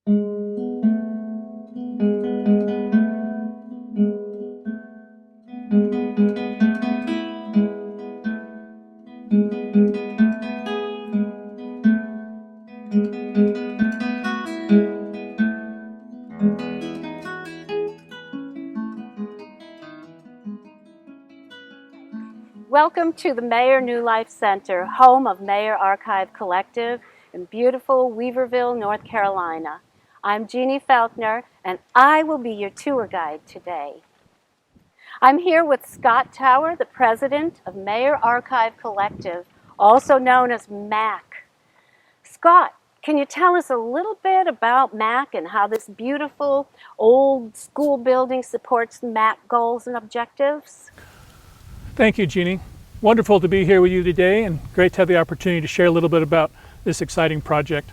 Welcome to the Mayer New Life Center, home of Mayer Archive Collective in beautiful Weaverville, North Carolina. I'm Jeannie Felkner, and I will be your tour guide today. I'm here with Scott Tower, the president of Mayer Archive Collective, also known as MAC. Scott, can you tell us a little bit about MAC and how this beautiful old school building supports MAC goals and objectives? Thank you, Jeannie. Wonderful to be here with you today, and great to have the opportunity to share a little bit about this exciting project.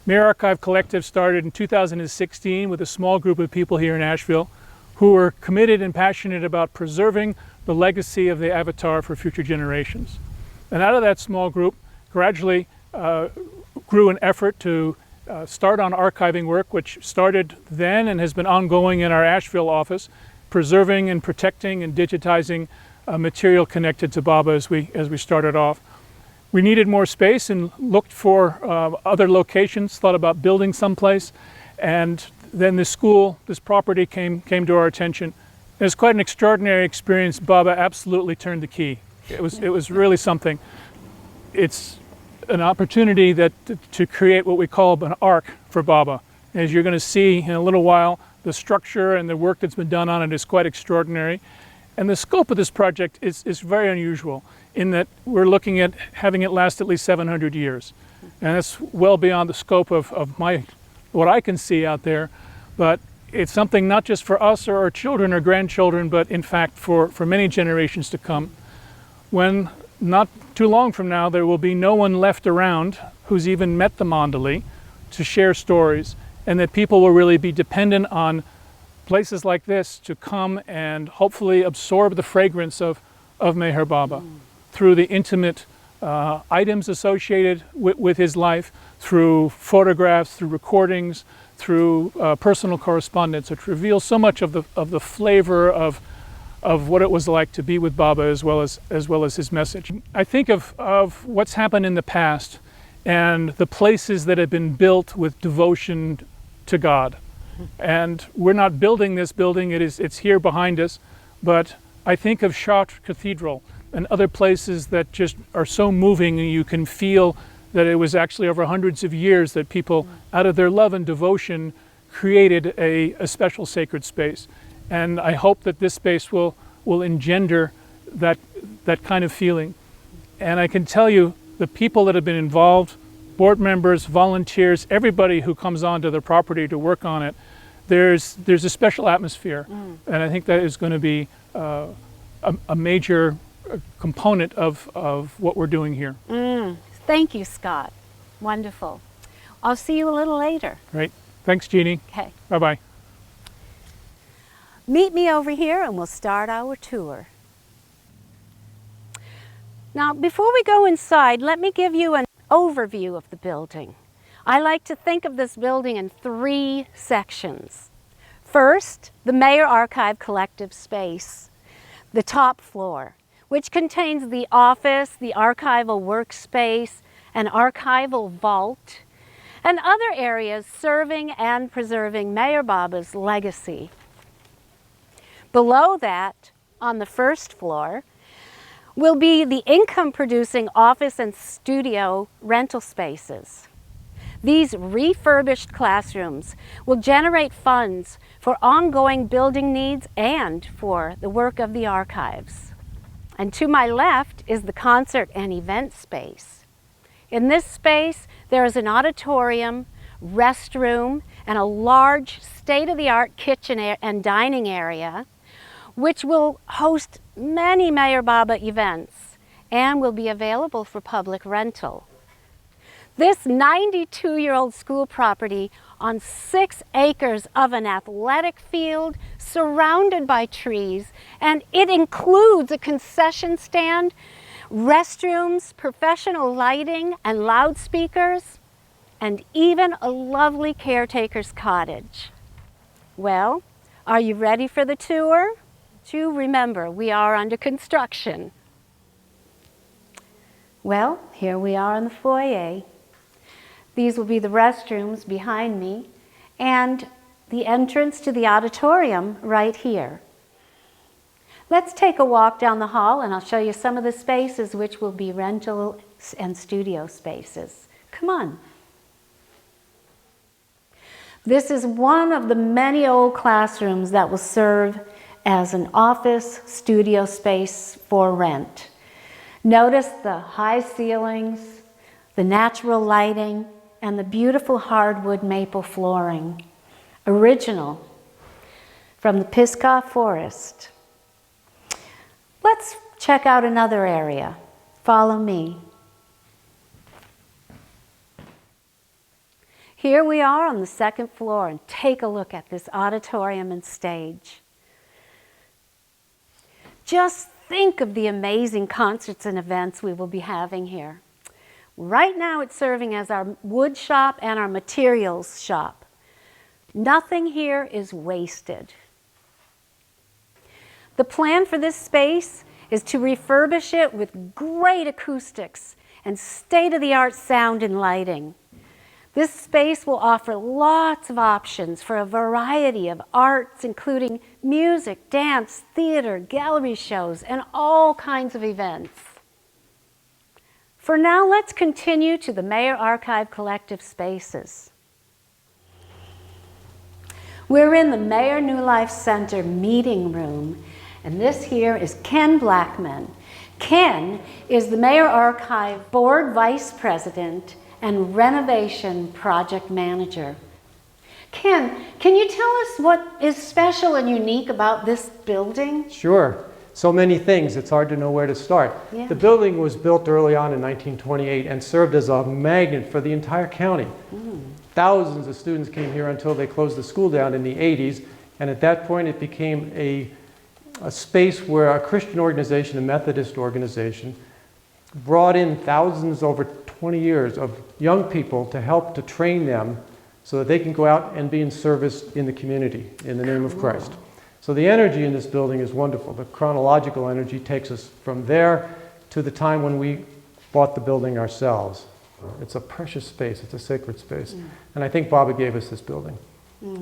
Mayer Archive Collective started in 2016 with a small group of people here in Asheville who were committed and passionate about preserving the legacy of the Avatar for future generations. And out of that small group gradually grew an effort to start on archiving work, which started then and has been ongoing in our Asheville office, preserving and protecting and digitizing material connected to Baba as we started off. We needed more space and looked for other locations, thought about building someplace, and then this property came to our attention. It was quite an extraordinary experience. Baba absolutely turned the key. It was really something. It's an opportunity to create what we call an ark for Baba. As you're going to see in a little while, the structure and the work that's been done on it is quite extraordinary. And the scope of this project is very unusual in that we're looking at having it last at least 700 years. And that's well beyond the scope of what I can see out there. But it's something not just for us or our children or grandchildren, but in fact for many generations to come. When not too long from now, there will be no one left around who's even met the Mandali to share stories, and that people will really be dependent on places like this to come and hopefully absorb the fragrance of Meher Baba through the intimate items associated with his life, through photographs, through recordings, through personal correspondence, which reveals so much of the flavor of what it was like to be with Baba as well as his message. I think of what's happened in the past and the places that have been built with devotion to God. And we're not building this building, it's here behind us, but I think of Chartres Cathedral and other places that just are so moving, and you can feel that it was actually over hundreds of years that people, out of their love and devotion, created a special sacred space. And I hope that this space will engender that kind of feeling. And I can tell you, the people that have been involved, board members, volunteers, everybody who comes onto the property to work on it, there's a special atmosphere. And I think that is going to be a major component of what we're doing here. Thank you, Scott. Wonderful. I'll see you a little later. Great. Thanks, Jeannie. Okay. Bye-bye. Meet me over here and we'll start our tour. Now, before we go inside, let me give you an overview of the building. I like to think of this building in 3 sections. First, the Mayer Archive Collective space, the top floor, which contains the office, the archival workspace, an archival vault, and other areas serving and preserving Meher Baba's legacy. Below that, on the first floor, will be the income-producing office and studio rental spaces. These refurbished classrooms will generate funds for ongoing building needs and for the work of the archives. And to my left is the concert and event space. In this space, there is an auditorium, restroom, and a large state-of-the-art kitchen and dining area, which will host many Meher Baba events and will be available for public rental. This 92-year-old school property on 6 acres of an athletic field surrounded by trees, and it includes a concession stand, restrooms, professional lighting, and loudspeakers. and even a lovely caretaker's cottage. Well, are you ready for the tour? Do remember, we are under construction. Well, here we are in the foyer. These will be the restrooms behind me and the entrance to the auditorium right here. Let's take a walk down the hall and I'll show you some of the spaces which will be rental and studio spaces. Come on. This is one of the many old classrooms that will serve as an office studio space for rent. Notice the high ceilings, the natural lighting, and the beautiful hardwood maple flooring. Original from the Pisgah Forest. Let's check out another area. Follow me. Here we are on the second floor, and take a look at this auditorium and stage. Just think of the amazing concerts and events we will be having here. Right now it's serving as our wood shop and our materials shop. Nothing here is wasted. The plan for this space is to refurbish it with great acoustics and state-of-the-art sound and lighting. This space will offer lots of options for a variety of arts, including music, dance, theater, gallery shows, and all kinds of events. For now, let's continue to the Mayer Archive Collective spaces. We're in the Mayer New Life Center meeting room, and this here is Ken Blackman. Ken is the Mayer Archive Board Vice President and Renovation Project Manager. Ken, can you tell us what is special and unique about this building? Sure. So many things, it's hard to know where to start. Yeah. The building was built early on in 1928 and served as a magnet for the entire county. Thousands of students came here until they closed the school down in the 80s, and at that point it became a space where a Christian organization, a Methodist organization, brought in thousands over 20 years of young people to help to train them so that they can go out and be in service in the community in the name of Christ. So the energy in this building is wonderful. The chronological energy takes us from there to the time when we bought the building ourselves. It's a precious space. It's a sacred space. And I think Baba gave us this building.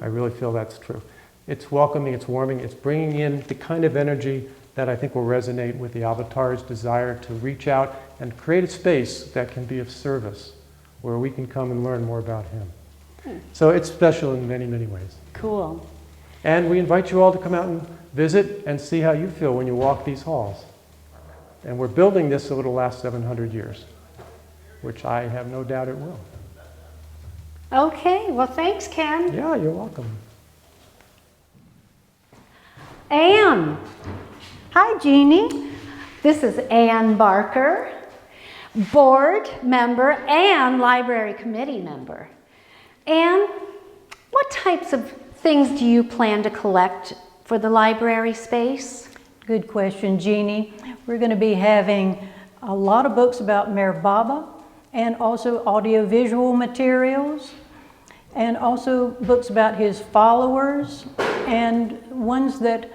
I really feel that's true. It's welcoming, it's warming, it's bringing in the kind of energy that I think will resonate with the avatar's desire to reach out and create a space that can be of service, where we can come and learn more about him. So it's special in many, many ways. Cool. And we invite you all to come out and visit and see how you feel when you walk these halls. And we're building this so it'll last 700 years, which I have no doubt it will. Okay, well thanks, Ken. Yeah, you're welcome. Anne. Hi, Jeannie. This is Anne Barker, board member and library committee member. Anne, what types of things do you plan to collect for the library space? Good question, Jeannie. We're going to be having a lot of books about Mayor Baba, and also audiovisual materials, and also books about his followers, and ones that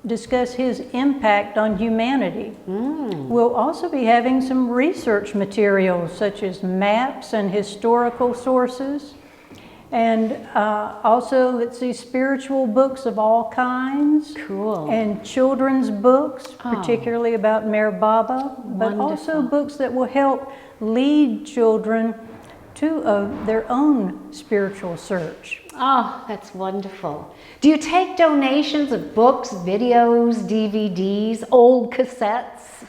discuss his impact on humanity. We'll also be having some research materials such as maps and historical sources, and also, let's see, spiritual books of all kinds. Cool. And children's books, particularly about Mayor Baba, but Wonderful. also books that will help lead children to their own spiritual search. Oh, that's wonderful. Do you take donations of books, videos, DVDs, old cassettes?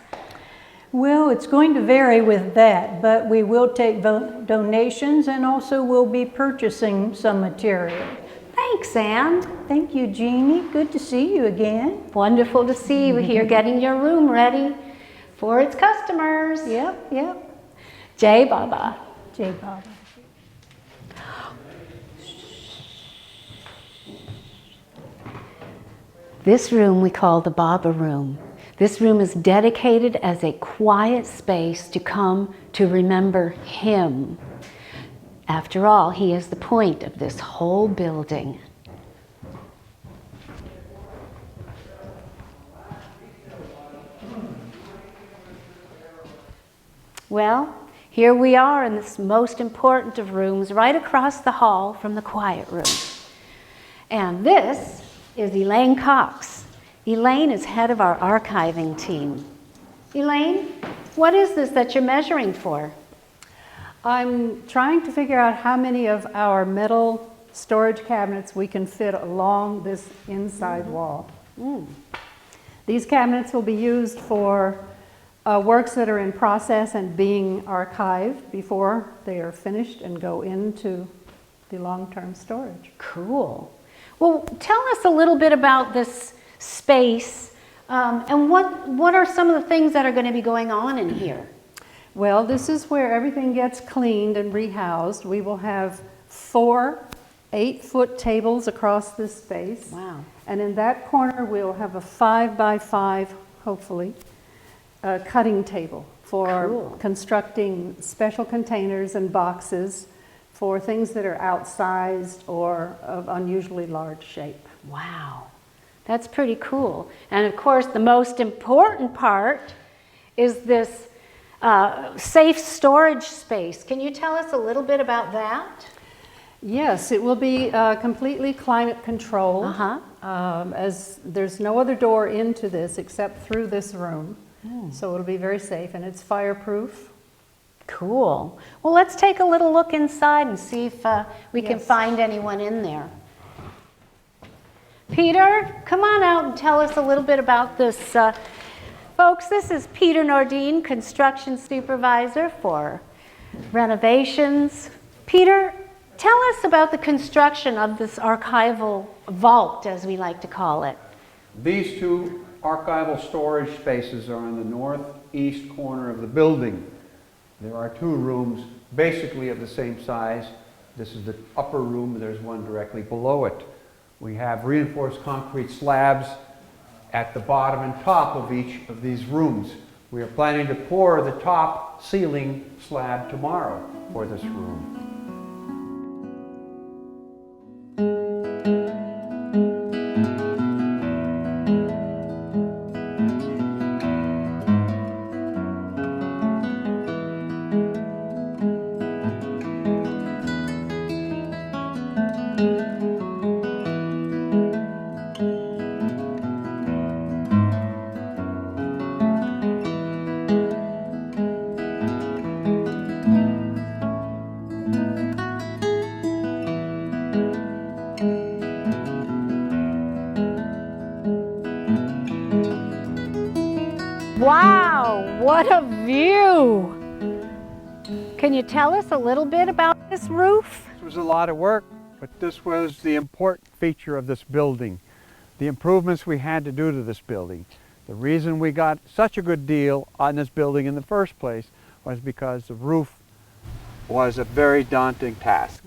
Well, it's going to vary with that, but we will take donations, and also we'll be purchasing some material. Thanks, Anne. Thank you, Jeannie. Good to see you again. Wonderful to see you here getting your room ready for its customers. Yep. Jai Baba. Jai Baba. This room we call the Baba room. This room is dedicated as a quiet space to come to remember him. After all, he is the point of this whole building. Well, here we are in this most important of rooms, right across the hall from the quiet room. And this is Elaine Cox. Elaine is head of our archiving team. Elaine, what is this that you're measuring for? I'm trying to figure out how many of our metal storage cabinets we can fit along this inside wall. These cabinets will be used for works that are in process and being archived before they are finished and go into the long-term storage. Cool. Well, tell us a little bit about this space and what are some of the things that are going to be going on in here? Well, this is where everything gets cleaned and rehoused. We will have 4 8-foot tables across this space. Wow. And in that corner, we'll have a 5x5, hopefully, cutting table for Cool. constructing special containers and boxes for things that are outsized or of unusually large shape. Wow, that's pretty cool. And of course, the most important part is this safe storage space. Can you tell us a little bit about that? Yes, it will be completely climate controlled, as there's no other door into this except through this room. So it'll be very safe, and it's fireproof. Cool. Well, let's take a little look inside and see if we can Yes. find anyone in there. Peter, come on out and tell us a little bit about this. Folks, this is Peter Nordine, construction supervisor for renovations. Peter, tell us about the construction of this archival vault, as we like to call it. These 2 archival storage spaces are on the northeast corner of the building. There are 2 rooms basically of the same size. This is the upper room, there's one directly below it. We have reinforced concrete slabs at the bottom and top of each of these rooms. We are planning to pour the top ceiling slab tomorrow for this room. Wow, what a view! Can you tell us a little bit about this roof? It was a lot of work, but this was the important feature of this building. The improvements we had to do to this building. The reason we got such a good deal on this building in the first place was because the roof was a very daunting task.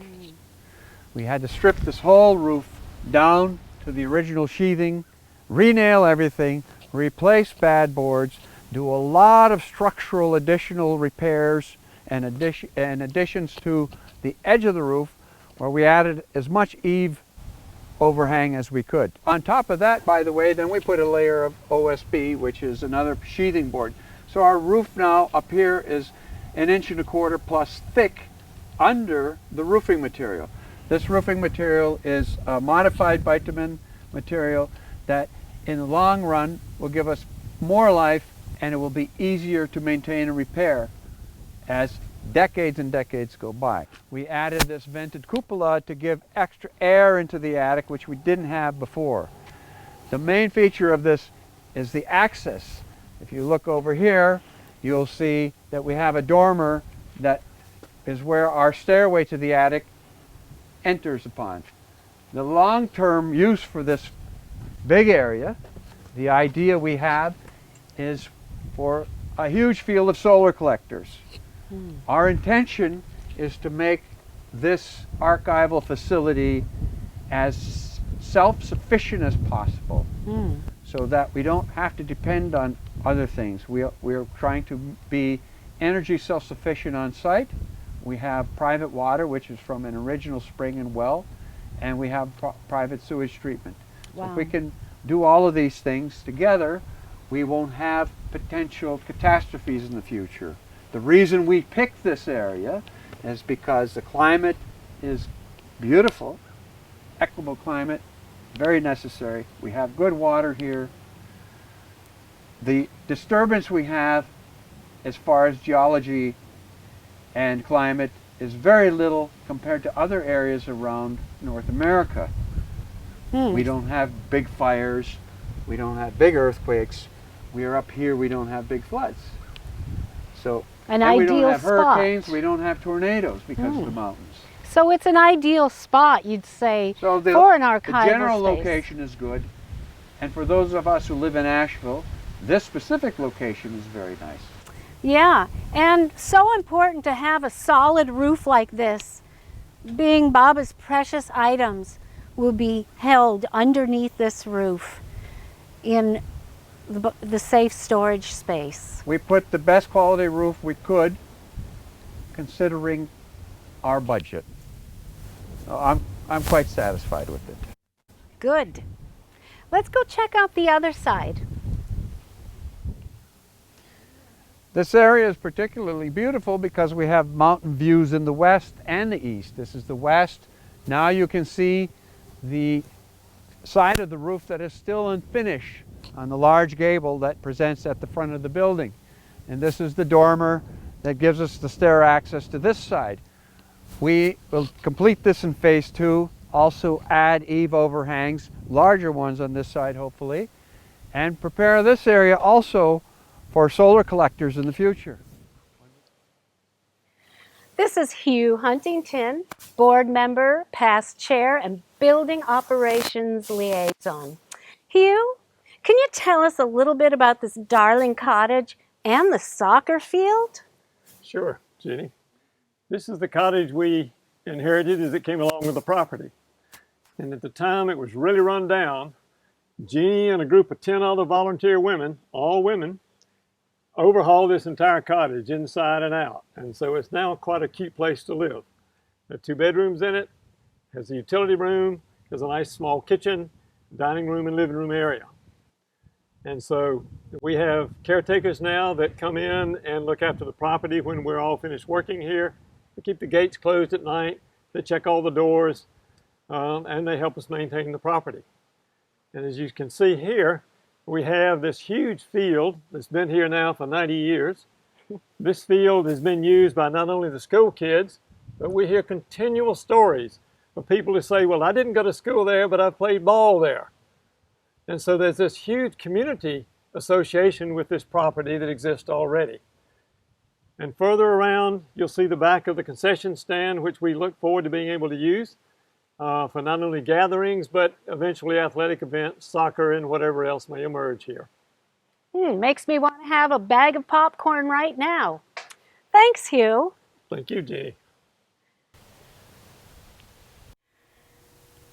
We had to strip this whole roof down to the original sheathing, re-nail everything, replace bad boards, do a lot of structural additional repairs and additions to the edge of the roof, where we added as much eave overhang as we could. On top of that, by the way, then we put a layer of OSB, which is another sheathing board. So our roof now up here is 1.25 inches plus thick under the roofing material. This roofing material is a modified bitumen material that in the long run will give us more life, and it will be easier to maintain and repair as decades and decades go by. We added this vented cupola to give extra air into the attic, which we didn't have before. The main feature of this is the access. If you look over here, you'll see that we have a dormer that is where our stairway to the attic enters upon. The long-term use for this big area, the idea we have is for a huge field of solar collectors. Our intention is to make this archival facility as self-sufficient as possible, so that we don't have to depend on other things. We're trying to be energy self-sufficient on site We have private water, which is from an original spring and well, and we have private sewage treatment. Wow. So if we can do all of these things together, we won't have potential catastrophes in the future. The reason we picked this area is because the climate is beautiful, equitable climate, very necessary. We have good water here. The disturbance we have as far as geology and climate is very little compared to other areas around North America. We don't have big fires, we don't have big earthquakes. We are up here, we don't have big floods. So, An and we don't ideal have hurricanes, spot. we don't have tornadoes because of the mountains. So it's an ideal spot, you'd say, So for an the archival general space. location is good. And for those of us who live in Asheville, this specific location is very nice. Yeah, and so important to have a solid roof like this, being Baba's precious items will be held underneath this roof in the safe storage space. We put the best quality roof we could, considering our budget. So I'm quite satisfied with it. Good. Let's go check out the other side. This area is particularly beautiful because we have mountain views in the west and the east. This is the west. Now you can see the side of the roof that is still in finish on the large gable that presents at the front of the building. And this is the dormer that gives us the stair access to this side. We will complete this in phase 2, also add eave overhangs, larger ones on this side hopefully, and prepare this area also for solar collectors in the future. This is Hugh Huntington, board member, past chair, and building operations liaison. Hugh, can you tell us a little bit about this darling cottage and the soccer field? Sure, Jeannie. This is the cottage we inherited as it came along with the property. And at the time it was really run down. Jeannie and a group of 10 other volunteer women, all women, overhauled this entire cottage inside and out. And so it's now quite a cute place to live. There are 2 bedrooms in it, has a utility room, has a nice small kitchen, dining room and living room area. And so we have caretakers now that come in and look after the property when we're all finished working here. They keep the gates closed at night, they check all the doors, and they help us maintain the property. And as you can see here, we have this huge field that's been here now for 90 years. This field has been used by not only the school kids, but we hear continual stories of people who say, well, I didn't go to school there, but I played ball there. And so there's this huge community association with this property that exists already. And further around, you'll see the back of the concession stand, which we look forward to being able to use for not only gatherings, but eventually athletic events, soccer, and whatever else may emerge here. Makes me want to have a bag of popcorn right now. Thanks, Hugh. Thank you, Jeannie.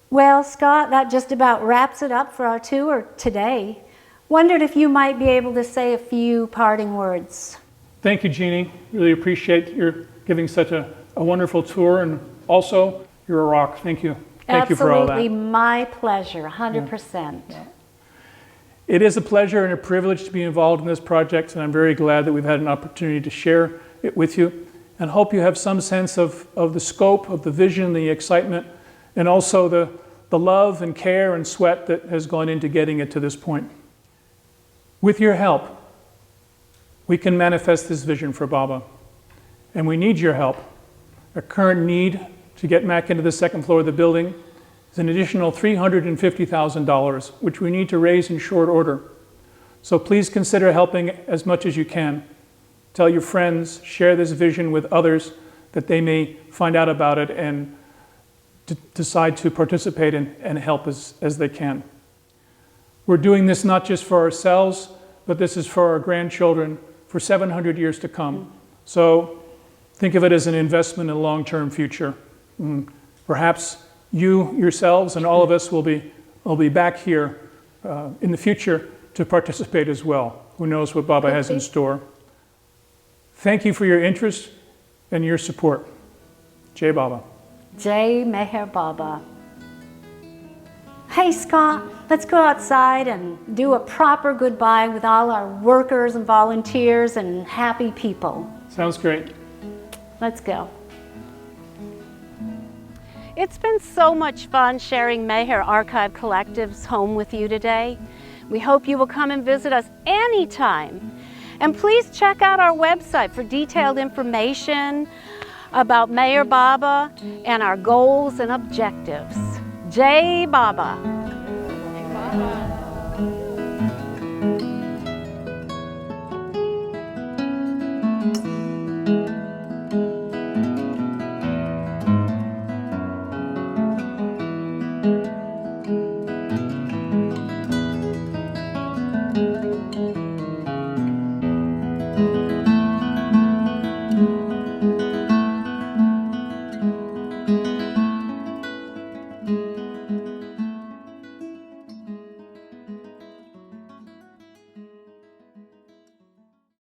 Well, Scott, that just about wraps it up for our tour today. Wondered if you might be able to say a few parting words. Thank you, Jeannie. Really appreciate your giving such a wonderful tour, and also you're a rock. Thank you. Thank you for all that. Absolutely my pleasure, 100%. Yeah. It is a pleasure and a privilege to be involved in this project, and I'm very glad that we've had an opportunity to share it with you, and hope you have some sense of the scope, of the vision, the excitement, and also the love and care and sweat that has gone into getting it to this point. With your help, we can manifest this vision for Baba, and we need your help. Our current need to get Mac into the second floor of the building is an additional $350,000, which we need to raise in short order. So please consider helping as much as you can. Tell your friends, share this vision with others that they may find out about it and decide to participate and help as they can. We're doing this not just for ourselves, but this is for our grandchildren for 700 years to come. So think of it as an investment in a long-term future. Perhaps you yourselves and all of us will be back here in the future to participate as well. Who knows what Baba has in store. Thank you for your interest and your support. Jai Baba. Jai Meher Baba. Hey Scott, let's go outside and do a proper goodbye with all our workers and volunteers and happy people. Sounds great. Let's go. It's been so much fun sharing Meher Archive Collective's home with you today. We hope you will come and visit us anytime. And please check out our website for detailed information about Meher Baba and our goals and objectives. Jai Baba.